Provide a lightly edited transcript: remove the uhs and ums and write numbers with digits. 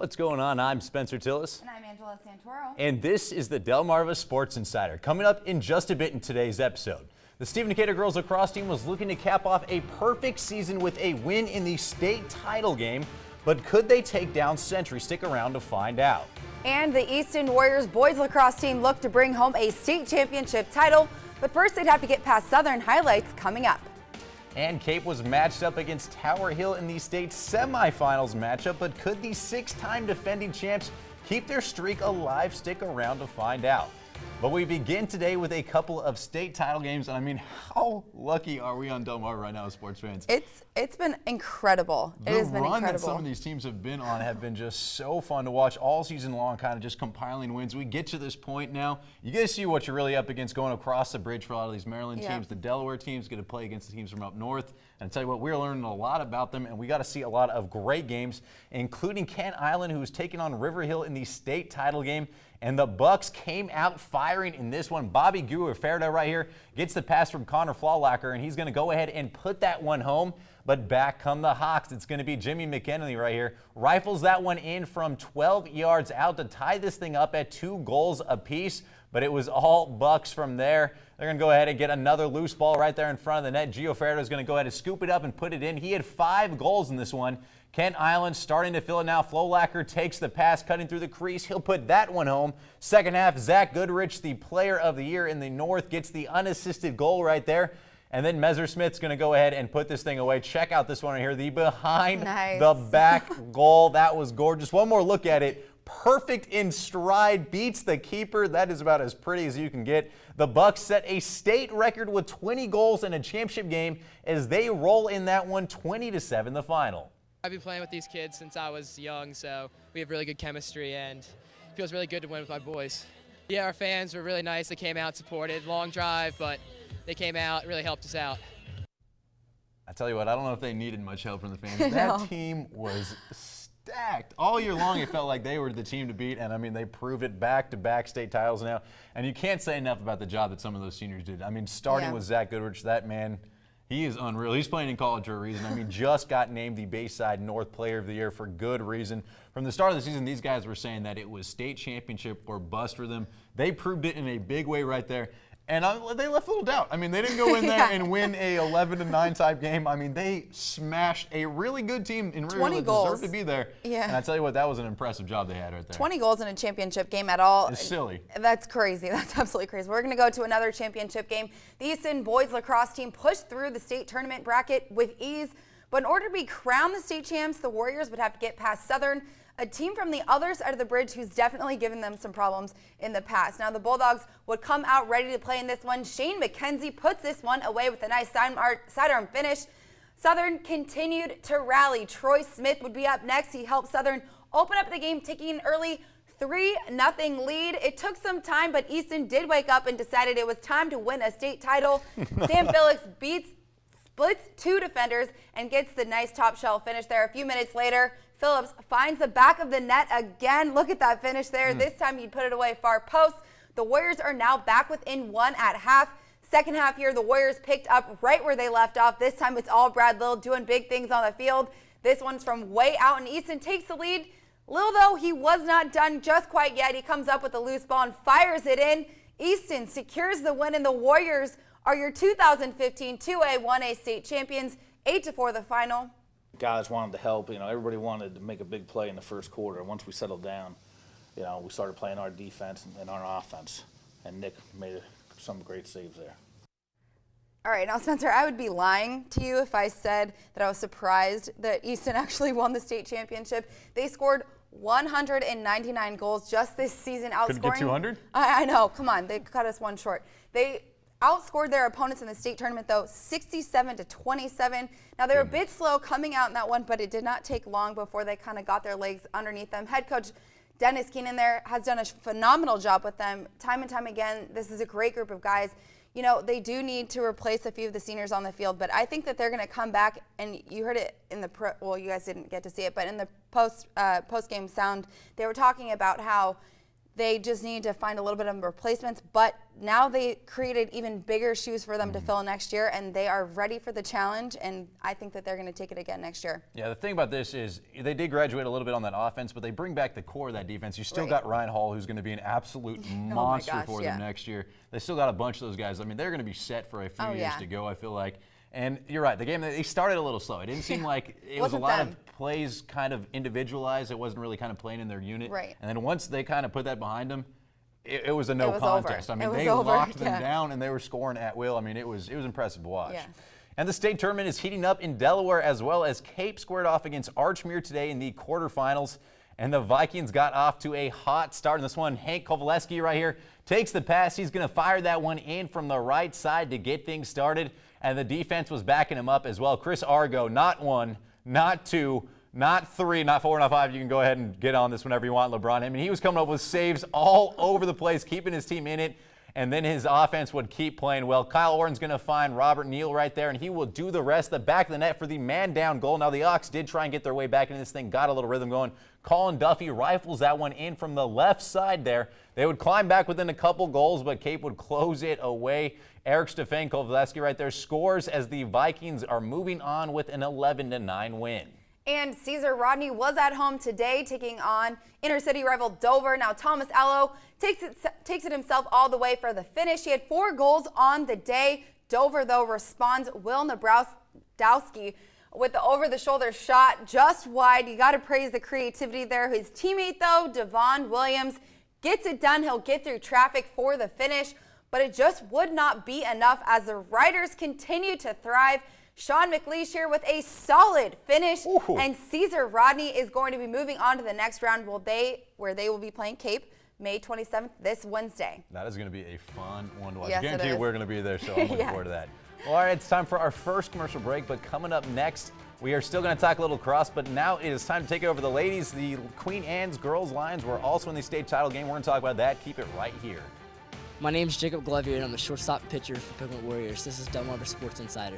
What's going on? I'm Spencer Tillis. And I'm Angela Santoro. And this is the Delmarva Sports Insider. Coming up in just a bit in today's episode. The Stephen Decatur girls lacrosse team was looking to cap off a perfect season with a win in the state title game. But could they take down Century? Stick around to find out. And the Easton Warriors boys lacrosse team looked to bring home a state championship title. But first they'd have to get past Southern. Highlights coming up. And Cape was matched up against Tower Hill in the state semifinals matchup, but could the six-time defending champs keep their streak alive? Stick around to find out. But we begin today with a couple of state title games, and I mean, how lucky are we on Delmarva right now as sports fans? It's been incredible. It has been incredible. The run that some of these teams have been on have been just so fun to watch all season long, kind of just compiling wins. We get to this point now. You get to see what you're really up against going across the bridge for a lot of these Maryland teams. The Delaware teams get to play against the teams from up north. And I tell you what, we're learning a lot about them, and we got to see a lot of great games, including Kent Island, who's taking on River Hill in the state title game. And the Bucks came out firing in this one. Bobby Guerrero right here gets the pass from Connor Flawlacker, and he's going to go ahead and put that one home. But back come the Hawks. It's going to be Jimmy McKenney right here. Rifles that one in from 12 yards out to tie this thing up at 2 goals apiece. But it was all Bucks from there. They're going to go ahead and get another loose ball right there in front of the net. Gio Ferreira is going to go ahead and scoop it up and put it in. He had 5 goals in this one. Kent Island starting to fill it now. Flowlacker takes the pass, cutting through the crease. He'll put that one home. Second half, Zach Goodrich, the player of the year in the North, gets the unassisted goal right there. And then Messersmith's going to go ahead and put this thing away. Check out this one right here, the behind the back goal. That was gorgeous. One more look at it. Perfect in stride, beats the keeper. That is about as pretty as you can get. The Bucks set a state record with 20 goals in a championship game as they roll in that one 20-7 the final. I've been playing with these kids since I was young, so we have really good chemistry, and it feels really good to win with my boys. Yeah, our fans were really nice. They came out, supported. Long drive, but they came out, it really helped us out. I tell you what, I don't know if they needed much help from the fans. That team was stacked. All year long, it felt like they were the team to beat, and I mean, they proved it back-to-back state titles now. And you can't say enough about the job that some of those seniors did. I mean, starting with Zach Goodrich, that man, he is unreal. He's playing in college for a reason. I mean, just got named the Bayside North Player of the Year for good reason. From the start of the season, these guys were saying that it was state championship or bust for them. They proved it in a big way right there. And they left a little doubt. I mean, they didn't go in there and win a 11-9 type game. I mean, they smashed a really good team in River that deserved to be there. Yeah. And I tell you what, that was an impressive job they had right there. 20 goals in a championship game at all. It's silly. That's crazy. That's absolutely crazy. We're going to go to another championship game. The Easton boys lacrosse team pushed through the state tournament bracket with ease. But in order to be crowned the state champs, the Warriors would have to get past Southern, a team from the other side of the bridge who's definitely given them some problems in the past. Now the Bulldogs would come out ready to play in this one. Shane McKenzie puts this one away with a nice sidearm finish. Southern continued to rally. Troy Smith would be up next. He helped Southern open up the game, taking an early 3-0 lead. It took some time, but Easton did wake up and decided it was time to win a state title. Sam Phillips splits 2 defenders and gets the nice top shelf finish there. A few minutes later, Phillips finds the back of the net again. Look at that finish there. This time he'd put it away far post. The Warriors are now back within 1 at half. Second half here, the Warriors picked up right where they left off. This time it's all Brad Lill doing big things on the field. This one's from way out, and Easton takes the lead. Lill, though, he was not done just quite yet. He comes up with a loose ball and fires it in. Easton secures the win, and the Warriors are your 2015 2A 1A state champions. 8-4 the final. Guys wanted to help. You know, everybody wanted to make a big play in the first quarter. Once we settled down, you know, we started playing our defense and our offense, and Nick made some great saves there. All right, now Spencer, I would be lying to you if I said that I was surprised that Easton actually won the state championship. They scored 199 goals just this season, outscoring. Couldn't get 200? I know. Come on, they cut us one short. They outscored their opponents in the state tournament, though, 67-27. Now, they were a bit slow coming out in that one, but it did not take long before they kind of got their legs underneath them. Head coach Dennis Keenan there has done a phenomenal job with them time and time again. This is a great group of guys. You know, they do need to replace a few of the seniors on the field, but I think that they're going to come back, and you heard it in the well, you guys didn't get to see it, but in the post-game sound, they were talking about how They just need to find a little bit of replacements, but now they created even bigger shoes for them to fill next year, and they are ready for the challenge, and I think that they're going to take it again next year. Yeah, the thing about this is they did graduate a little bit on that offense, but they bring back the core of that defense. You still got Ryan Hall, who's going to be an absolute monster for them next year. They still got a bunch of those guys. I mean, they're going to be set for a few years to go, I feel like. And you're right, the game, they started a little slow. It didn't seem like it was a lot of plays kind of individualized. It wasn't really kind of playing in their unit. Right. And then once they kind of put that behind them, it was a no contest. I mean, they over. locked them down and they were scoring at will. I mean, it was impressive to watch. Yes. And the state tournament is heating up in Delaware, as well as Cape squared off against Archmere today in the quarterfinals. And the Vikings got off to a hot start in this one. Hank Kovaleski right here takes the pass. He's going to fire that one in from the right side to get things started. And the defense was backing him up as well. Chris Argo, not one, not two, not three, not four, not five. You can go ahead and get on this whenever you want, LeBron. I mean, he was coming up with saves all over the place, keeping his team in it. And then his offense would keep playing well. Kyle Orton's going to find Robert Neal right there, and he will do the rest. The back of the net for the man-down goal. Now, the Ox did try and get their way back into this thing, got a little rhythm going. Colin Duffy rifles that one in from the left side there. They would climb back within a couple goals, but Cape would close it away. Eric Stefanko right there scores as the Vikings are moving on with an 11-9 win. And Caesar Rodney was at home today taking on inner-city rival Dover. Now Thomas Allo takes it himself all the way for the finish. He had 4 goals on the day. Dover, though, responds. Will Nabrowski with the over-the-shoulder shot just wide. You got to praise the creativity there. His teammate, though, Devon Williams, gets it done. He'll get through traffic for the finish, but it just would not be enough as the Riders continue to thrive. Sean McLeish here with a solid finish, and Caesar Rodney is going to be moving on to the next round where they will be playing Cape May 27th this Wednesday. That is going to be a fun one to watch. Yes, I guarantee you we're going to be there, so I'm looking forward to that. Well, all right, it's time for our first commercial break, but coming up next, we are still going to talk a little cross, but now it is time to take over the ladies. The Queen Anne's girls Lions were also in the state title game. We're going to talk about that. Keep it right here. My name is Jacob Glovier, and I'm the shortstop pitcher for Pigment Warriors. This is Delmarva Sports Insider.